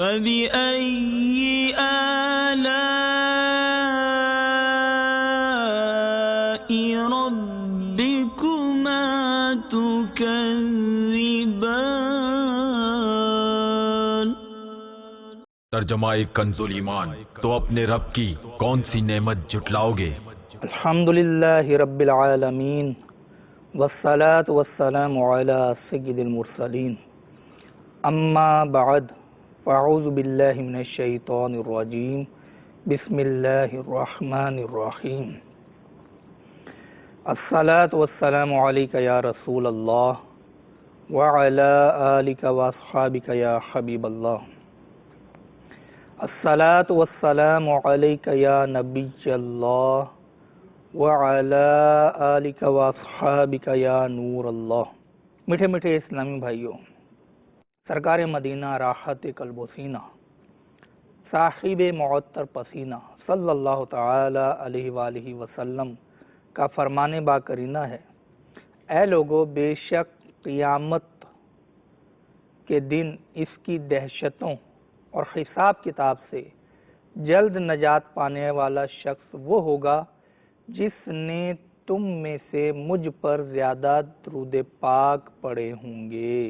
فَبِأَيِّ آلَاءِ رَبِّكُمَا تُكَذِّبَانِ۔ ترجمہ کنز ایمان، تو اپنے رب کی کون سی نعمت جھٹلاؤ گے؟ الحمدللہ رب العالمین والصلاة والسلام علی سید المرسلین، اما بعد فاعوذ باللہ من الشیطان الرجیم، بسم اللہ الرحمن الرحیم۔ الصلاة والسلام علیک یا رسول اللہ وعلی آلک واصحابک یا حبیب اللہ۔ الصلاة والسلام علیک یا نبی اللہ وعلی آلک واصحابک یا نور اللہ۔ میٹھے میٹھے اسلامی بھائیوں، سرکار مدینہ راحت قلب و سینہ، صاحب معطر پسینہ صلی اللہ تعالی علیہ وآلہ وسلم کا فرمان باقرینہ ہے، اے لوگو، بے شک قیامت کے دن اس کی دہشتوں اور حساب کتاب سے جلد نجات پانے والا شخص وہ ہوگا جس نے تم میں سے مجھ پر زیادہ درود پاک پڑھے ہوں گے۔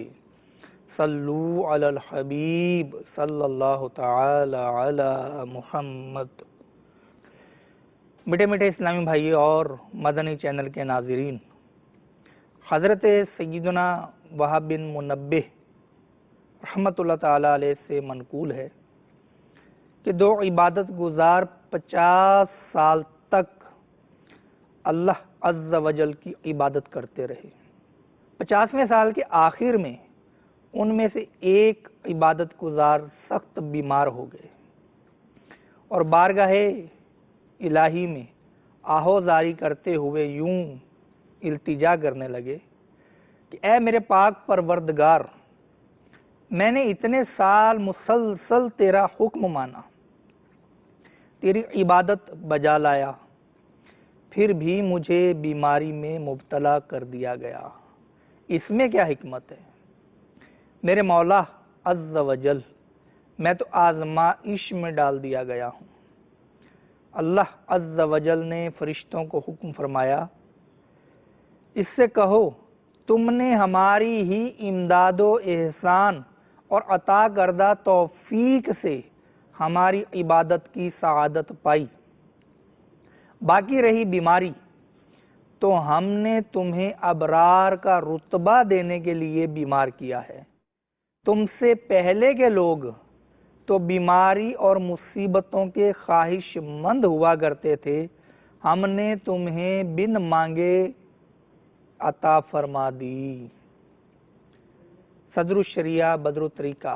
صلو علی الحبیب صلی اللہ تعالی علی محمد۔ میٹھے میٹھے اسلامی بھائی اور مدنی چینل کے ناظرین، حضرت سیدنا وہب بن منبہ رحمۃ اللہ تعالی علیہ سے منقول ہے کہ دو عبادت گزار 50 سال تک اللہ عز و جل کی عبادت کرتے رہے۔ 50ویں سال کے آخر میں ان میں سے ایک عبادت گزار سخت بیمار ہو گئے اور بارگاہ الہی میں آہو زاری کرتے ہوئے یوں التجا کرنے لگے کہ اے میرے پاک پروردگار، میں نے اتنے سال مسلسل تیرا حکم مانا، تیری عبادت بجا لایا، پھر بھی مجھے بیماری میں مبتلا کر دیا گیا، اس میں کیا حکمت ہے؟ میرے مولا عز و جل، میں تو آزمائش میں ڈال دیا گیا ہوں۔ اللہ عز و جل نے فرشتوں کو حکم فرمایا، اس سے کہو تم نے ہماری ہی امداد و احسان اور عطا کردہ توفیق سے ہماری عبادت کی سعادت پائی، باقی رہی بیماری تو ہم نے تمہیں ابرار کا رتبہ دینے کے لیے بیمار کیا ہے۔ تم سے پہلے کے لوگ تو بیماری اور مصیبتوں کے خواہش مند ہوا کرتے تھے، ہم نے تمہیں بن مانگے عطا فرما دی۔ صدر الشریعہ بدر الطریقہ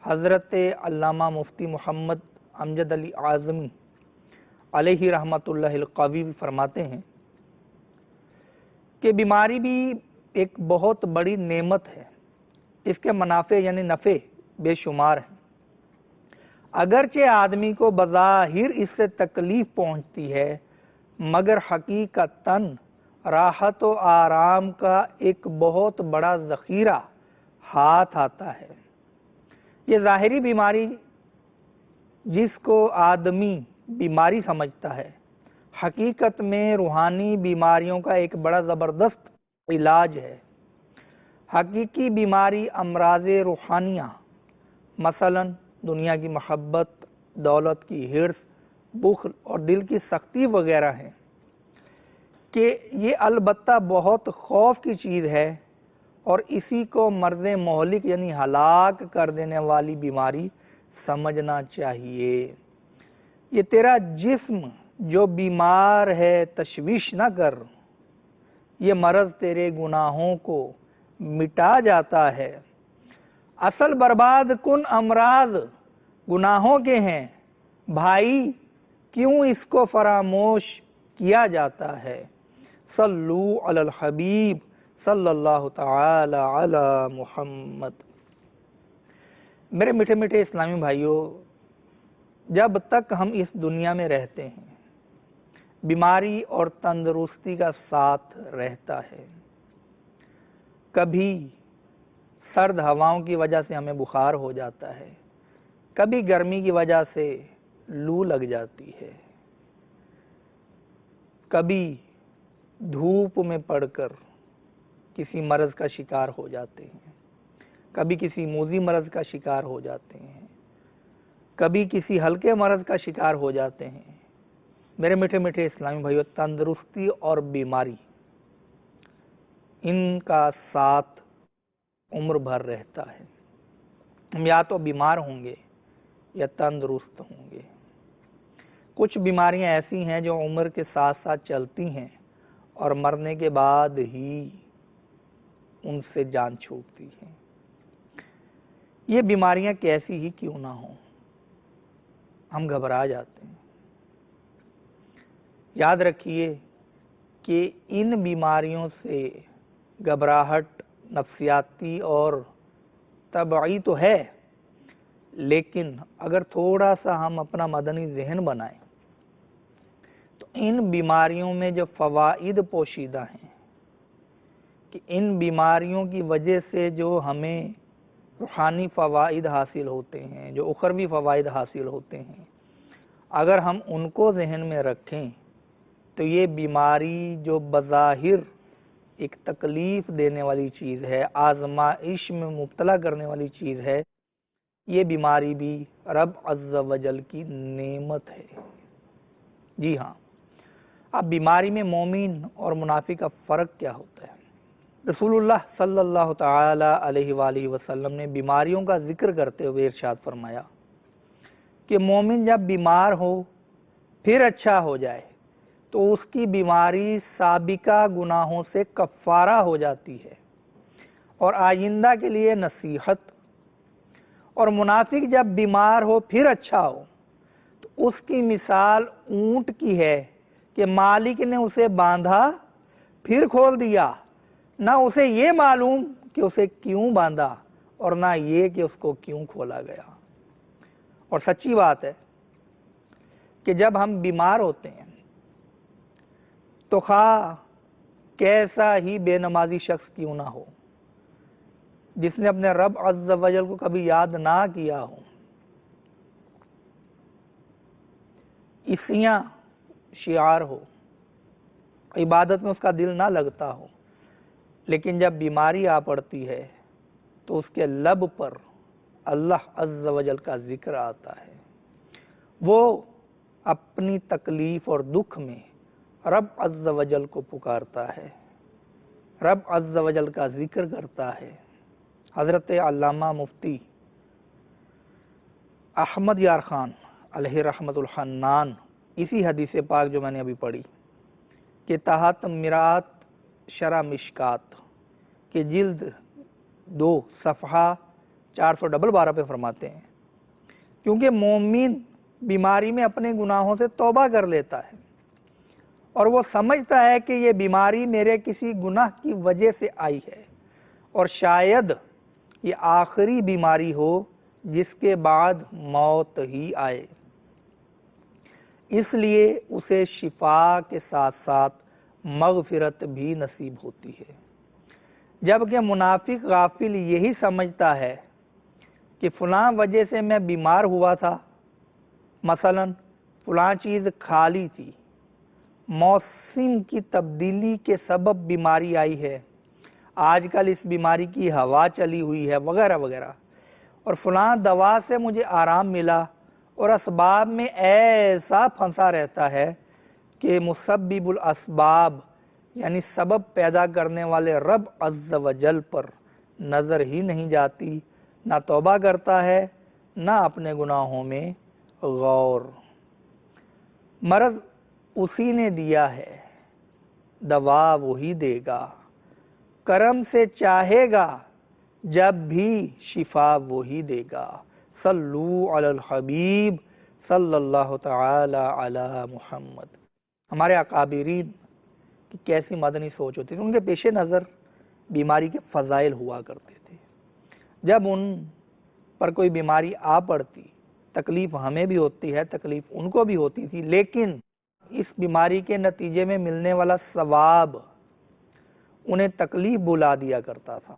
حضرت علامہ مفتی محمد امجد علی اعظمی علیہ رحمت اللہ القوی فرماتے ہیں کہ بیماری بھی ایک بہت بڑی نعمت ہے، اس کے منافع یعنی نفع بے شمار ہیں، اگرچہ آدمی کو بظاہر اس سے تکلیف پہنچتی ہے، مگر حقیقتاً راحت و آرام کا ایک بہت بڑا ذخیرہ ہاتھ آتا ہے۔ یہ ظاہری بیماری جس کو آدمی بیماری سمجھتا ہے، حقیقت میں روحانی بیماریوں کا ایک بڑا زبردست علاج ہے۔ حقیقی بیماری امراض روحانیہ، مثلا دنیا کی محبت، دولت کی حرص، بخل اور دل کی سختی وغیرہ ہیں کہ یہ البتہ بہت خوف کی چیز ہے اور اسی کو مرض مہلک یعنی ہلاک کر دینے والی بیماری سمجھنا چاہیے۔ یہ تیرا جسم جو بیمار ہے تشویش نہ کر، یہ مرض تیرے گناہوں کو مٹا جاتا ہے۔ اصل برباد کن امراض گناہوں کے ہیں، بھائی کیوں اس کو فراموش کیا جاتا ہے؟ صلو علی الحبیب صلی اللہ تعالی علی محمد۔ میرے میٹھے میٹھے اسلامی بھائیوں، جب تک ہم اس دنیا میں رہتے ہیں بیماری اور تندرستی کا ساتھ رہتا ہے۔ کبھی سرد ہواؤں کی وجہ سے ہمیں بخار ہو جاتا ہے، کبھی گرمی کی وجہ سے لو لگ جاتی ہے، کبھی دھوپ میں پڑ کر کسی مرض کا شکار ہو جاتے ہیں، کبھی کسی موذی مرض کا شکار ہو جاتے ہیں، کبھی کسی ہلکے مرض کا شکار ہو جاتے ہیں۔ میرے میٹھے میٹھے اسلامی بھائیو، تندرستی اور بیماری ان کا ساتھ عمر بھر رہتا ہے۔ ہم یا تو بیمار ہوں گے یا تندرست ہوں گے۔ کچھ بیماریاں ایسی ہیں جو عمر کے ساتھ ساتھ چلتی ہیں اور مرنے کے بعد ہی ان سے جان چھوٹتی ہیں۔ یہ بیماریاں کیسی ہی کیوں نہ ہوں، ہم گھبرا جاتے ہیں۔ یاد رکھیے کہ ان بیماریوں سے گھبراہٹ نفسیاتی اور طبعی تو ہے، لیکن اگر تھوڑا سا ہم اپنا مدنی ذہن بنائیں تو ان بیماریوں میں جو فوائد پوشیدہ ہیں، کہ ان بیماریوں کی وجہ سے جو ہمیں روحانی فوائد حاصل ہوتے ہیں، جو اخروی فوائد حاصل ہوتے ہیں، اگر ہم ان کو ذہن میں رکھیں تو یہ بیماری جو بظاہر ایک تکلیف دینے والی چیز ہے، آزمائش میں مبتلا کرنے والی چیز ہے، یہ بیماری بھی رب عز و جل کی نعمت ہے۔ جی ہاں، اب بیماری میں مومن اور منافق کا فرق کیا ہوتا ہے؟ رسول اللہ صلی اللہ تعالی علیہ وآلہ وسلم نے بیماریوں کا ذکر کرتے ہوئے ارشاد فرمایا کہ مومن جب بیمار ہو پھر اچھا ہو جائے تو اس کی بیماری سابقہ گناہوں سے کفارہ ہو جاتی ہے اور آئندہ کے لیے نصیحت، اور منافق جب بیمار ہو پھر اچھا ہو تو اس کی مثال اونٹ کی ہے کہ مالک نے اسے باندھا پھر کھول دیا، نہ اسے یہ معلوم کہ اسے کیوں باندھا اور نہ یہ کہ اس کو کیوں کھولا گیا۔ اور سچی بات ہے کہ جب ہم بیمار ہوتے ہیں تو خواہ کیسا ہی بے نمازی شخص کیوں نہ ہو، جس نے اپنے رب عز و جل کو کبھی یاد نہ کیا ہو، عیسیاں شعار ہو، عبادت میں اس کا دل نہ لگتا ہو، لیکن جب بیماری آ پڑتی ہے تو اس کے لب پر اللہ عز و جل کا ذکر آتا ہے، وہ اپنی تکلیف اور دکھ میں رب عز و جل کو پکارتا ہے، رب عز و جل کا ذکر کرتا ہے۔ حضرت علامہ مفتی احمد یار خان علیہ رحمت الحنان اسی حدیث پاک جو میں نے ابھی پڑھی کہ تحت مرات شرح مشکات کے جلد 2 صفحہ 412 پہ فرماتے ہیں، کیونکہ مومن بیماری میں اپنے گناہوں سے توبہ کر لیتا ہے اور وہ سمجھتا ہے کہ یہ بیماری میرے کسی گناہ کی وجہ سے آئی ہے اور شاید یہ آخری بیماری ہو جس کے بعد موت ہی آئے، اس لیے اسے شفا کے ساتھ ساتھ مغفرت بھی نصیب ہوتی ہے۔ جبکہ منافق غافل یہی سمجھتا ہے کہ فلاں وجہ سے میں بیمار ہوا تھا، مثلا فلاں چیز کھا لی تھی، موسم کی تبدیلی کے سبب بیماری آئی ہے، آج کل اس بیماری کی ہوا چلی ہوئی ہے، وغیرہ وغیرہ، اور فلاں دوا سے مجھے آرام ملا، اور اسباب میں ایسا پھنسا رہتا ہے کہ مسبب الاسباب یعنی سبب پیدا کرنے والے رب عز و جل پر نظر ہی نہیں جاتی، نہ توبہ کرتا ہے نہ اپنے گناہوں میں غور۔ مرض اسی نے دیا ہے، دوا وہی دے گا، کرم سے چاہے گا جب بھی شفا وہی دے گا۔ صلو علی الحبیب صلی اللہ تعالی علی محمد۔ ہمارے اکابرین کی کیسی مدنی سوچ ہوتی تھی، ان کے پیش نظر بیماری کے فضائل ہوا کرتے تھے۔ جب ان پر کوئی بیماری آ پڑتی، تکلیف ہمیں بھی ہوتی ہے، تکلیف ان کو بھی ہوتی تھی، لیکن اس بیماری کے نتیجے میں ملنے والا ثواب انہیں تکلیف بلا دیا کرتا تھا،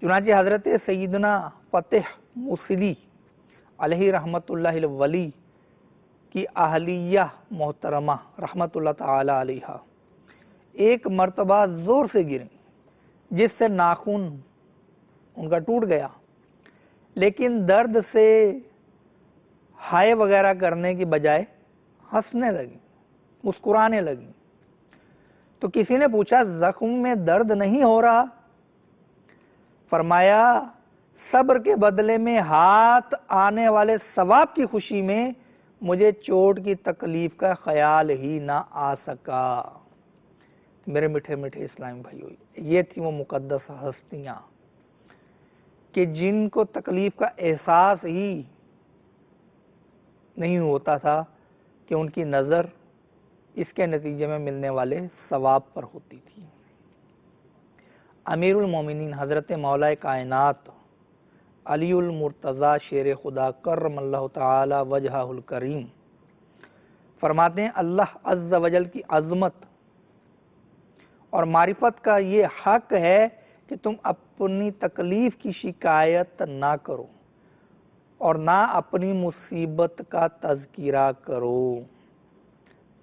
چنانچہ حضرت سیدنا فتح موصلی علیہ رحمت اللہ ولی کی اہلیہ محترمہ رحمت اللہ تعالی علیہ ایک مرتبہ زور سے گریں جس سے ناخن ان کا ٹوٹ گیا، لیکن درد سے ہائے وغیرہ کرنے کی بجائے ہنسنے لگی، مسکرانے لگی۔ تو کسی نے پوچھا زخم میں درد نہیں ہو رہا؟ فرمایا صبر کے بدلے میں ہاتھ آنے والے ثواب کی خوشی میں مجھے چوٹ کی تکلیف کا خیال ہی نہ آ سکا۔ میرے میٹھے میٹھے اسلامی بھائیو، یہ تھی وہ مقدس ہستیاں کہ جن کو تکلیف کا احساس ہی نہیں ہوتا تھا کہ ان کی نظر اس کے نتیجے میں ملنے والے ثواب پر ہوتی تھی۔ امیر المومنین حضرت مولا کائنات علی المرتضی شیر خدا کرم اللہ تعالی وجہہ الکریم فرماتے ہیں اللہ عز و جل کی عظمت اور معرفت کا یہ حق ہے کہ تم اپنی تکلیف کی شکایت نہ کرو اور نہ اپنی مصیبت کا تذکرہ کرو۔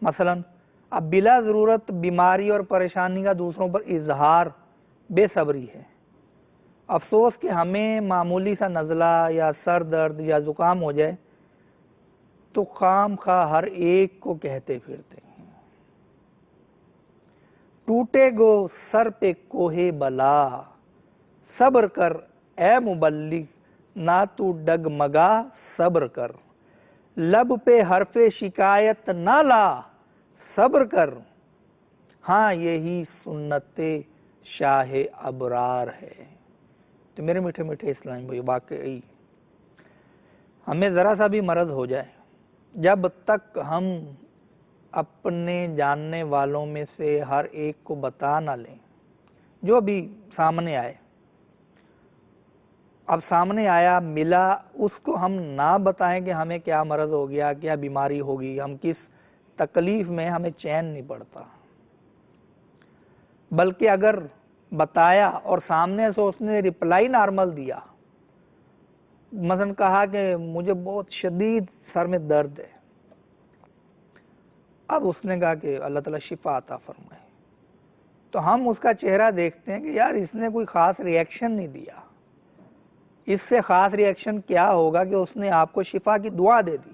مثلا اب بلا ضرورت بیماری اور پریشانی کا دوسروں پر اظہار بے صبری ہے۔ افسوس کہ ہمیں معمولی سا نزلہ یا سر درد یا زکام ہو جائے تو خام خواہ ہر ایک کو کہتے پھرتے ہیں ٹوٹے گو سر پہ کوہ بلا، صبر کر اے مبلغ نہ تو ڈگمگا صبر کر، لب پہ حرف شکایت نہ لا صبر کر، ہاں یہی سنت شاہ ابرار ہے۔ تو میرے میٹھے میٹھے اسلامی بھائی، واقعی ہمیں ذرا سا بھی مرض ہو جائے، جب تک ہم اپنے جاننے والوں میں سے ہر ایک کو بتا نہ لیں، جو بھی سامنے آئے، اب سامنے آیا ملا، اس کو ہم نہ بتائیں کہ ہمیں کیا مرض ہو گیا، کیا بیماری ہوگی، ہم کس تکلیف میں، ہمیں چین نہیں پڑتا۔ بلکہ اگر بتایا اور سامنے سے اس نے ریپلائی نارمل دیا، مثلا کہا کہ مجھے بہت شدید سر میں درد ہے، اب اس نے کہا کہ اللہ تعالیٰ شفا عطا فرمائے، تو ہم اس کا چہرہ دیکھتے ہیں کہ یار اس نے کوئی خاص ری ایکشن نہیں دیا، اس سے خاص ری ایکشن کیا ہوگا کہ اس نے آپ کو شفا کی دعا دے دی۔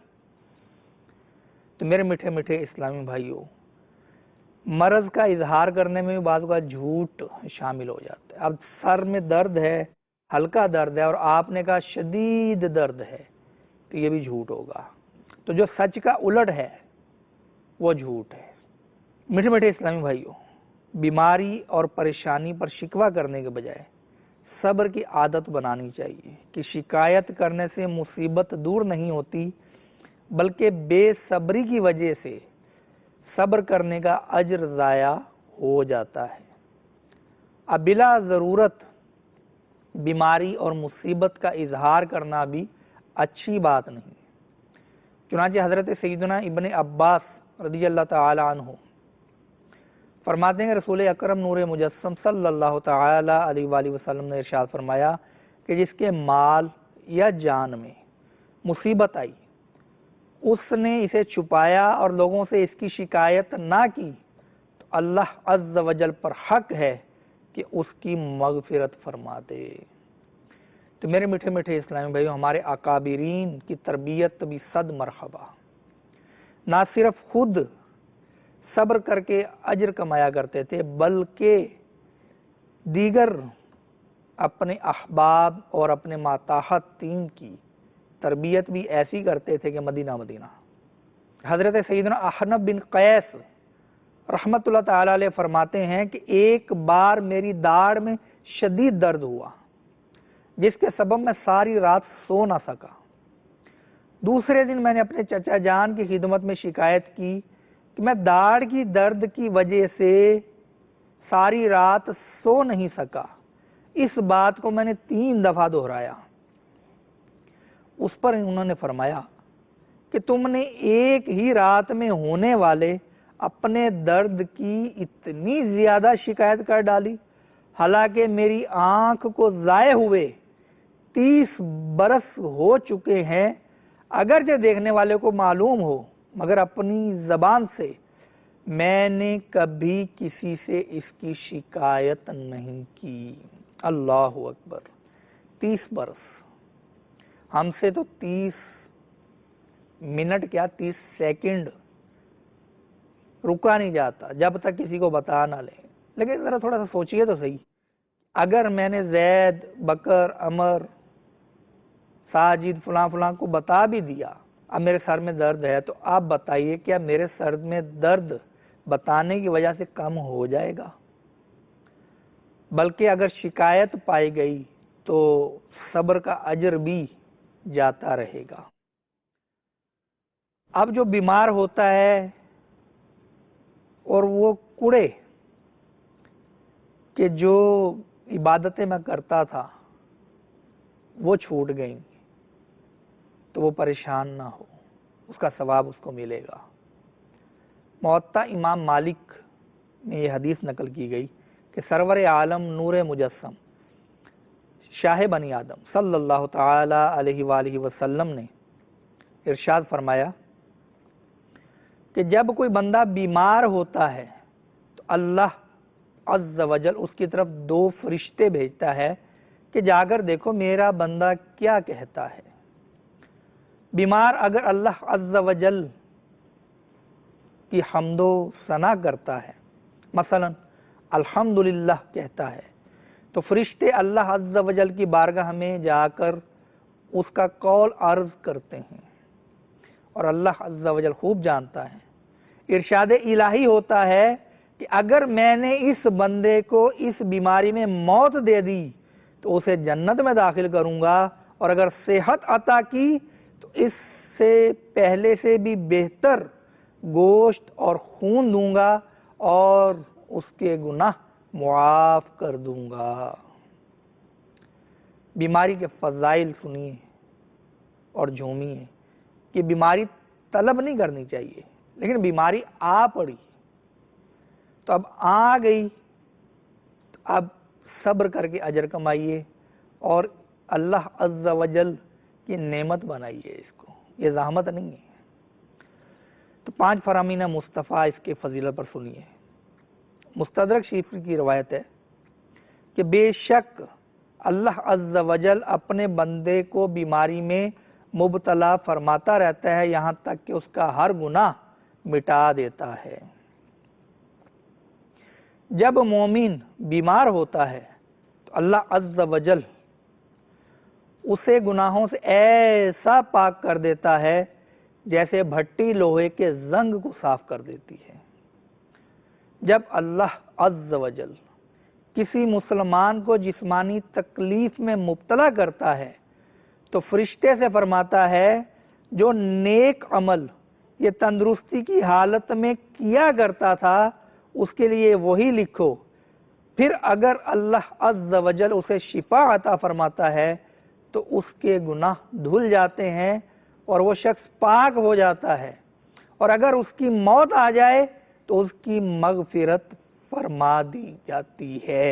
تو میرے میٹھے میٹھے اسلامی بھائیوں، مرض کا اظہار کرنے میں بھی بعض کا جھوٹ شامل ہو جاتا ہے۔ اب سر میں درد ہے، ہلکا درد ہے، اور آپ نے کہا شدید درد ہے، تو یہ بھی جھوٹ ہوگا۔ تو جو سچ کا الٹ ہے وہ جھوٹ ہے۔ میٹھے میٹھے اسلامی بھائیوں، بیماری اور پریشانی پر شکوہ کرنے کے بجائے صبر کی عادت بنانی چاہیے کہ شکایت کرنے سے مصیبت دور نہیں ہوتی، بلکہ بے صبری کی وجہ سے صبر کرنے کا اجر ضائع ہو جاتا ہے۔ اب بلا ضرورت بیماری اور مصیبت کا اظہار کرنا بھی اچھی بات نہیں۔ چنانچہ حضرت سیدنا ابن عباس رضی اللہ تعالی عنہ فرماتے ہیں کہ رسول اکرم نور مجسم صلی اللہ تعالی علیہ وآلہ وسلم نے ارشاد فرمایا کہ جس کے مال یا جان میں مصیبت آئی، اس نے اسے چھپایا اور لوگوں سے اس کی شکایت نہ کی، تو اللہ عز و جل پر حق ہے کہ اس کی مغفرت فرما دے۔ تو میرے میٹھے میٹھے اسلامی بھائیوں، ہمارے اکابرین کی تربیت بھی صد مرحبا، نہ صرف خود صبر کر کے اجر کمایا کرتے تھے، بلکہ دیگر اپنے احباب اور اپنے ماتحت تین کی تربیت بھی ایسی کرتے تھے کہ مدینہ مدینہ۔ حضرت سیدنا احنف بن قیس رحمت اللہ تعالی علیہ فرماتے ہیں کہ ایک بار میری داڑھ میں شدید درد ہوا، جس کے سبب میں ساری رات سو نہ سکا۔ دوسرے دن میں نے اپنے چچا جان کی خدمت میں شکایت کی کہ میں داڑھ کی درد کی وجہ سے ساری رات سو نہیں سکا۔ اس بات کو میں نے 3 دفعہ دہرایا۔ اس پر انہوں نے فرمایا کہ تم نے ایک ہی رات میں ہونے والے اپنے درد کی اتنی زیادہ شکایت کر ڈالی، حالانکہ میری آنکھ کو ضائع ہوئے 30 برس ہو چکے ہیں، اگرچہ دیکھنے والے کو معلوم ہو، مگر اپنی زبان سے میں نے کبھی کسی سے اس کی شکایت نہیں کی۔ اللہ اکبر، 30 برس، ہم سے تو 30 منٹ کیا 30 سیکنڈ رکا نہیں جاتا جب تک کسی کو بتا نہ لیں۔ لیکن ذرا تھوڑا سا سوچئے تو صحیح، اگر میں نے زید، بکر، عمر، ساجد فلاں فلاں کو بتا بھی دیا اب میرے سر میں درد ہے، تو آپ بتائیے کیا میرے سر میں درد بتانے کی وجہ سے کم ہو جائے گا؟ بلکہ اگر شکایت پائی گئی تو صبر کا اجر بھی جاتا رہے گا۔ اب جو بیمار ہوتا ہے اور وہ کوڑے کہ جو عبادتیں میں کرتا تھا وہ چھوٹ گئیں، تو وہ پریشان نہ ہو، اس کا ثواب اس کو ملے گا۔ موطا امام مالک میں یہ حدیث نقل کی گئی کہ سرور عالم نور مجسم شاہ بنی آدم صلی اللہ تعالی علیہ وآلہ وسلم نے ارشاد فرمایا کہ جب کوئی بندہ بیمار ہوتا ہے تو اللہ عز و جل اس کی طرف 2 فرشتے بھیجتا ہے کہ جا کر دیکھو میرا بندہ کیا کہتا ہے۔ بیمار اگر اللہ عز و جل کی حمد و ثنا کرتا ہے، مثلا الحمدللہ کہتا ہے، تو فرشتے اللہ عز و جل کی بارگاہ میں جا کر اس کا قول عرض کرتے ہیں، اور اللہ عز و جل خوب جانتا ہے۔ ارشاد الہی ہوتا ہے کہ اگر میں نے اس بندے کو اس بیماری میں موت دے دی تو اسے جنت میں داخل کروں گا، اور اگر صحت عطا کی تو اس سے پہلے سے بھی بہتر گوشت اور خون دوں گا اور اس کے گناہ معاف کر دوں گا۔ بیماری کے فضائل سنیے اور جھومیے کہ بیماری طلب نہیں کرنی چاہیے، لیکن بیماری آ پڑی تو اب آ گئی تو اب صبر کر کے اجر کمائیے اور اللہ عز و جل کی نعمت بنائیے اس کو، یہ زحمت نہیں ہے۔ تو 5 فرامین مصطفیٰ اس کے فضیلت پر سنیے۔ مستدرک شریف کی روایت ہے کہ بے شک اللہ عز و جل اپنے بندے کو بیماری میں مبتلا فرماتا رہتا ہے یہاں تک کہ اس کا ہر گناہ مٹا دیتا ہے۔ جب مومن بیمار ہوتا ہے تو اللہ عز و جل اسے گناہوں سے ایسا پاک کر دیتا ہے جیسے بھٹی لوہے کے زنگ کو صاف کر دیتی ہے۔ جب اللہ عز و جل کسی مسلمان کو جسمانی تکلیف میں مبتلا کرتا ہے تو فرشتے سے فرماتا ہے جو نیک عمل یہ تندرستی کی حالت میں کیا کرتا تھا اس کے لیے وہی لکھو، پھر اگر اللہ عز و جل اسے شفا عطا فرماتا ہے تو اس کے گناہ دھل جاتے ہیں اور وہ شخص پاک ہو جاتا ہے، اور اگر اس کی موت آ جائے تو اس کی مغفرت فرما دی جاتی ہے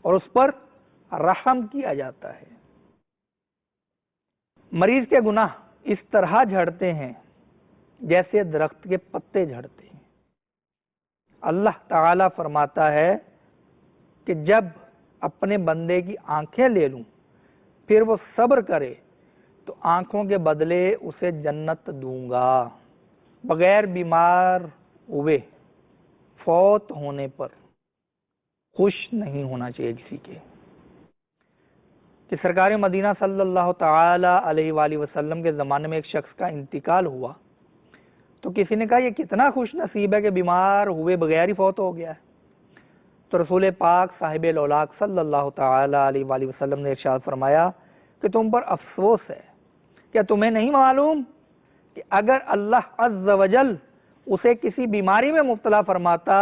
اور اس پر رحم کیا جاتا ہے۔ مریض کے گناہ اس طرح جھڑتے ہیں جیسے درخت کے پتے جھڑتے ہیں۔ اللہ تعالی فرماتا ہے کہ جب اپنے بندے کی آنکھیں لے لوں پھر وہ صبر کرے تو آنکھوں کے بدلے اسے جنت دوں گا۔ بغیر بیمار ہوئے فوت ہونے پر خوش نہیں ہونا چاہیے کسی کے۔ کہ سرکار مدینہ صلی اللہ تعالی علیہ وآلہ وسلم کے زمانے میں ایک شخص کا انتقال ہوا تو کسی نے کہا یہ کتنا خوش نصیب ہے کہ بیمار ہوئے بغیر ہی فوت ہو گیا ہے۔ تو رسول پاک صاحب الاولاق صلی اللہ تعالی علیہ وآلہ وسلم نے ارشاد فرمایا کہ تم پر افسوس ہے، کیا تمہیں نہیں معلوم کہ اگر اللہ عز و جل اسے کسی بیماری میں مبتلا فرماتا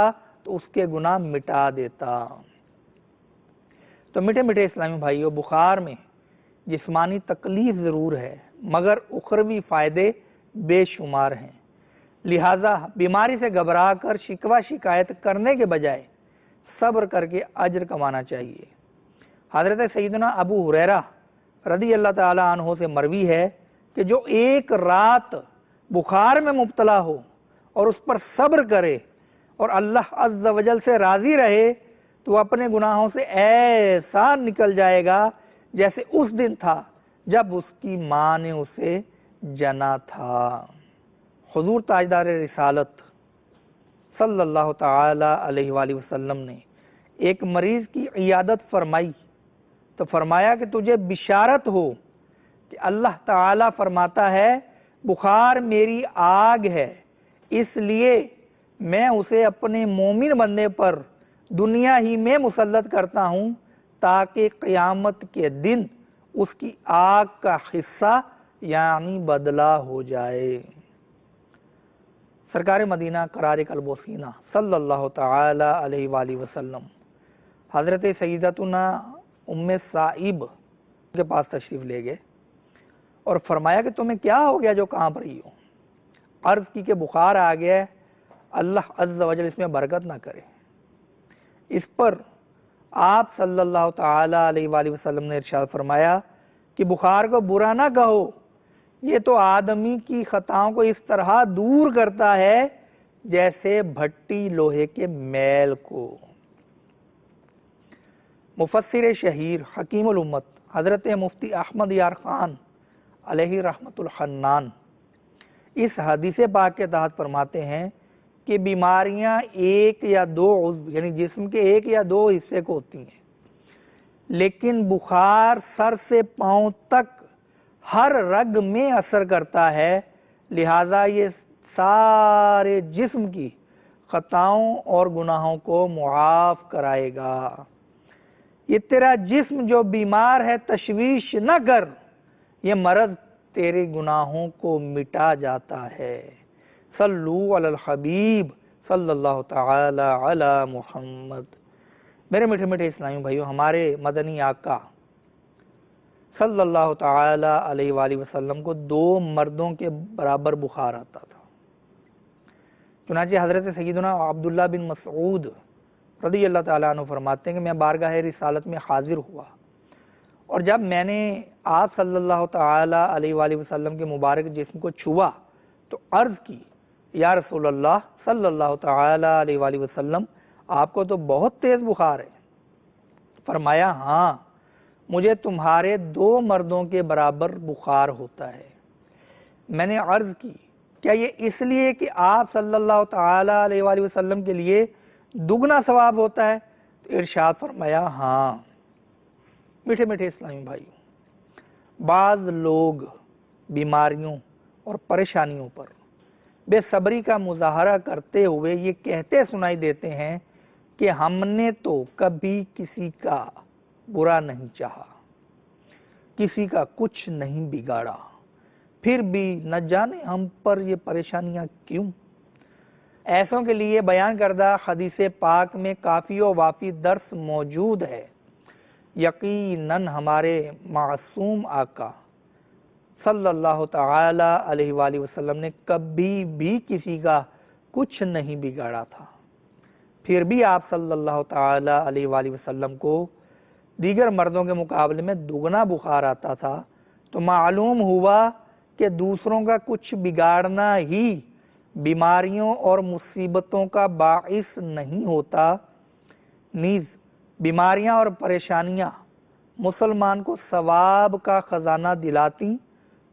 تو اس کے گناہ مٹا دیتا۔ تو میٹھے میٹھے اسلامی بھائیوں، بخار میں جسمانی تکلیف ضرور ہے مگر اخروی فائدے بے شمار ہیں، لہذا بیماری سے گھبرا کر شکوہ شکایت کرنے کے بجائے صبر کر کے اجر کمانا چاہیے۔ حضرت سیدنا ابو ہریرہ رضی اللہ تعالی عنہ سے مروی ہے کہ جو ایک رات بخار میں مبتلا ہو اور اس پر صبر کرے اور اللہ عز و جل سے راضی رہے تو وہ اپنے گناہوں سے ایسا نکل جائے گا جیسے اس دن تھا جب اس کی ماں نے اسے جنا تھا۔ حضور تاجدار رسالت صلی اللہ تعالی علیہ وآلہ وسلم نے ایک مریض کی عیادت فرمائی تو فرمایا کہ تجھے بشارت ہو کہ اللہ تعالی فرماتا ہے بخار میری آگ ہے، اس لیے میں اسے اپنے مومن بندے پر دنیا ہی میں مسلط کرتا ہوں تاکہ قیامت کے دن اس کی آگ کا حصہ یعنی بدلہ ہو جائے۔ سرکار مدینہ قرار قلب و سینہ صلی اللہ تعالی علیہ وآلہ وسلم حضرت سیدتنا ام سائب کے پاس تشریف لے گئے اور فرمایا کہ تمہیں کیا ہو گیا جو کانپ رہی ہو؟ عرض کی کہ بخار آ گیا ہے، اللہ عز و جل اس میں برکت نہ کرے۔ اس پر آپ صلی اللہ تعالی علیہ وآلہ وسلم نے ارشاد فرمایا کہ بخار کو برا نہ کہو، یہ تو آدمی کی خطاؤں کو اس طرح دور کرتا ہے جیسے بھٹی لوہے کے میل کو۔ مفسر شہیر حکیم الامت حضرت مفتی احمد یار خان علیہ رحمت الحنان اس حدیث پاک کے تحت فرماتے ہیں کہ بیماریاں ایک یا دو عضو یعنی جسم کے ایک یا دو حصے کو ہوتی ہیں، لیکن بخار سر سے پاؤں تک ہر رگ میں اثر کرتا ہے، لہذا یہ سارے جسم کی خطاؤں اور گناہوں کو معاف کرائے گا۔ یہ تیرا جسم جو بیمار ہے تشویش نہ کر، یہ مرض تیرے گناہوں کو مٹا جاتا ہے۔ صلو علی الحبیب صلی اللہ تعالی علی محمد۔ میرے میٹھے میٹھے اسلامی بھائیو، ہمارے مدنی آقا صلی اللہ تعالی علیہ وآلہ وسلم کو 2 مردوں کے برابر بخار آتا تھا۔ چنانچہ حضرت سیدنا عبداللہ بن مسعود رضی اللہ تعالیٰ عنہ فرماتے ہیں کہ میں بارگاہ رسالت میں حاضر ہوا اور جب میں نے آپ صلی اللہ تعالی علیہ وآلہ وسلم کے مبارک جسم کو چھوا تو عرض کی یا رسول اللہ صلی اللہ تعالی علیہ وآلہ وسلم آپ کو تو بہت تیز بخار ہے۔ فرمایا ہاں، مجھے تمہارے 2 مردوں کے برابر بخار ہوتا ہے۔ میں نے عرض کی کیا یہ اس لیے کہ آپ صلی اللہ تعالی علیہ وآلہ وسلم کے لیے دگنا ثواب ہوتا ہے؟ تو ارشاد فرمایا ہاں۔ میٹھے میٹھے اسلامی بھائی، بعض لوگ بیماریوں اور پریشانیوں پر بے صبری کا مظاہرہ کرتے ہوئے یہ کہتے سنائی دیتے ہیں کہ ہم نے تو کبھی کسی کا برا نہیں چاہا، کسی کا کچھ نہیں بگاڑا، پھر بھی نہ جانے ہم پر یہ پریشانیاں کیوں۔ ایسوں کے لیے بیان کردہ حدیث پاک میں کافی و وافی درس موجود ہے۔ یقیناً ہمارے معصوم آقا صلی اللہ تعالی علیہ وآلہ وسلم نے کبھی بھی کسی کا کچھ نہیں بگاڑا تھا، پھر بھی آپ صلی اللہ تعالی علیہ وآلہ وسلم کو دیگر مردوں کے مقابلے میں دگنا بخار آتا تھا، تو معلوم ہوا کہ دوسروں کا کچھ بگاڑنا ہی بیماریوں اور مصیبتوں کا باعث نہیں ہوتا، نیز بیماریاں اور پریشانیاں مسلمان کو ثواب کا خزانہ دلاتی،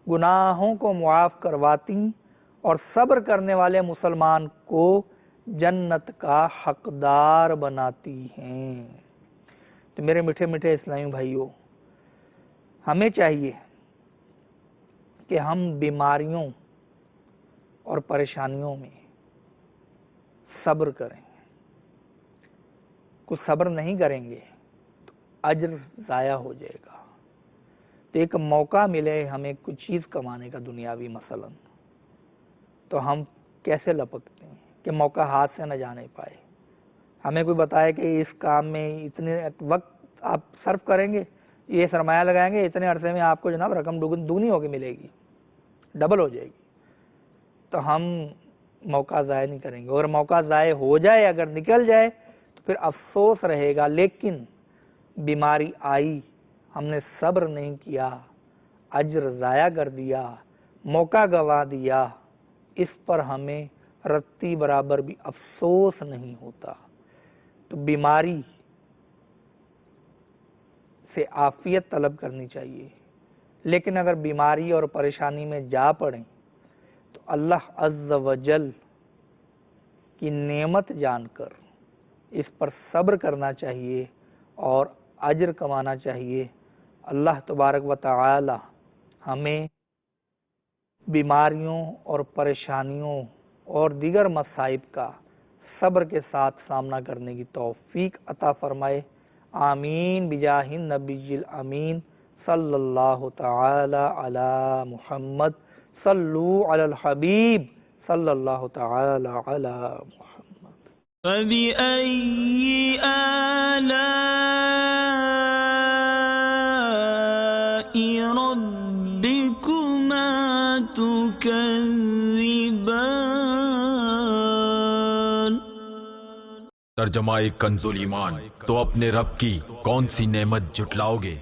گناہوں کو معاف کرواتی اور صبر کرنے والے مسلمان کو جنت کا حقدار بناتی ہیں۔ تو میرے میٹھے میٹھے اسلامی بھائیوں، ہمیں چاہیے کہ ہم بیماریوں اور پریشانیوں میں صبر کریں۔ کچھ صبر نہیں کریں گے تو اجر ضائع ہو جائے گا۔ تو ایک موقع ملے ہمیں کچھ چیز کمانے کا دنیاوی مثلا، تو ہم کیسے لپکتے ہیں کہ موقع ہاتھ سے نہ جانے پائے۔ ہمیں کوئی بتائے کہ اس کام میں اتنے وقت آپ صرف کریں گے، یہ سرمایہ لگائیں گے، اتنے عرصے میں آپ کو جناب رقم دگنی ہو کے ملے گی، ڈبل ہو جائے گی، تو ہم موقع ضائع نہیں کریں گے۔ اور موقع ضائع ہو جائے، اگر نکل جائے، تو پھر افسوس رہے گا، لیکن بیماری آئی، ہم نے صبر نہیں کیا، اجر ضائع کر دیا، موقع گوا دیا، اس پر ہمیں رتی برابر بھی افسوس نہیں ہوتا۔ تو بیماری سے عافیت طلب کرنی چاہیے، لیکن اگر بیماری اور پریشانی میں جا پڑیں تو اللہ عز و جل کی نعمت جان کر اس پر صبر کرنا چاہیے اور اجر کمانا چاہیے۔ اللہ تبارک و تعالی ہمیں بیماریوں اور پریشانیوں اور دیگر مصائب کا صبر کے ساتھ سامنا کرنے کی توفیق عطا فرمائے، آمین بجاہ النبی الامین صلی اللہ تعالی علی محمد، صلو علی الحبیب صلی اللہ تعالی علی محمد۔ فبأي آلاء ربكما تكذبان؟ ترجمہ کنز ایمان، تو اپنے رب کی کون سی نعمت جھٹلاؤ گے؟